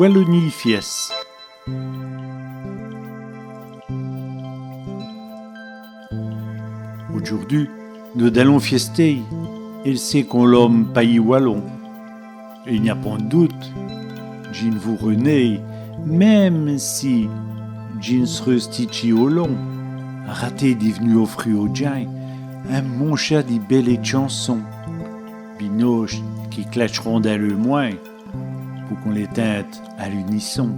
Wallonie Fies. Aujourd'hui, nous allons fiester. Il sait qu'on l'homme pays wallon. Et il n'y a pas de doute, Jean vous renaît, même si Jean se stichi au long, raté d'y venu offrir au Jean un mon chat de belles chansons, binoches qui clasheront dans le moins pour qu'on les teinte à l'unisson.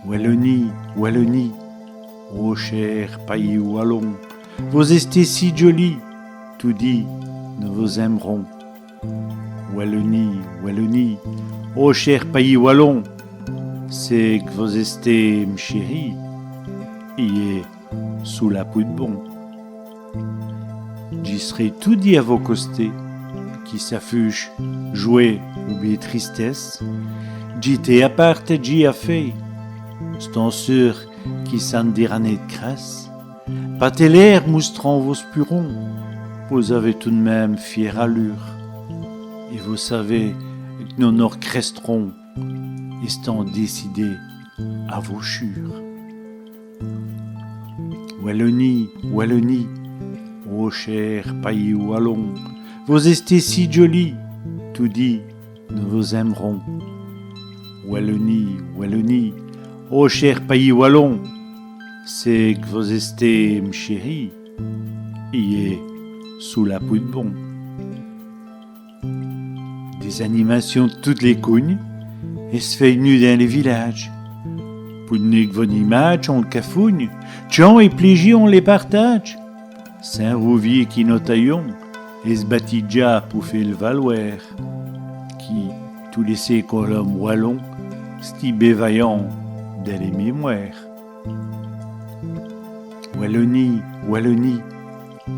Wallonie, Wallonie, ô cher pays wallon, vous êtes si jolis, tout dit, nous vous aimerons. Wallonie, Wallonie, ô cher pays wallon, c'est que vous êtes m'chéri, y est sous la peau de bon. J'y serai tout dit à vos costés, qui s'affuchent, jouer ou bien tristesse, j'y t'ai à part et j'y a fait, c'est sûr qui s'en dira de crasse, pas tel l'air moustrant vos spurons, vous avez tout de même fière allure, et vous savez que nos nord cresterons, étant décidés à vos chures. Wallonie, Wallonie, ô cher pays wallon, vous êtes si jolis, tout dit, nous vous aimerons. Wallonie, Wallonie, ô cher pays wallon, c'est que vous êtes m'chéri, y est sous la peau de bon. Des animations toutes les cognes, et se fait nu dans les villages. Poudnik von image, on le cafougne, Tchon et Plégi, on les partage. Saint-Rouvier qui notaillons, et se bâtit déjà pour faire le valoir, qui, tous les sécles l'homme wallon, sti bévaillant dans les mémoires. Wallonie, Wallonie,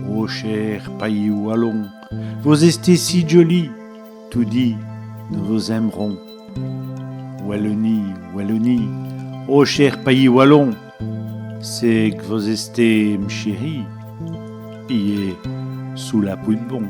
ô cher pays wallon, vous êtes si jolis, tout dit, nous vous aimerons. Wallonie, Wallonie, ô cher pays wallon, c'est que vous êtes m'chéri, y est sous la peau de bon.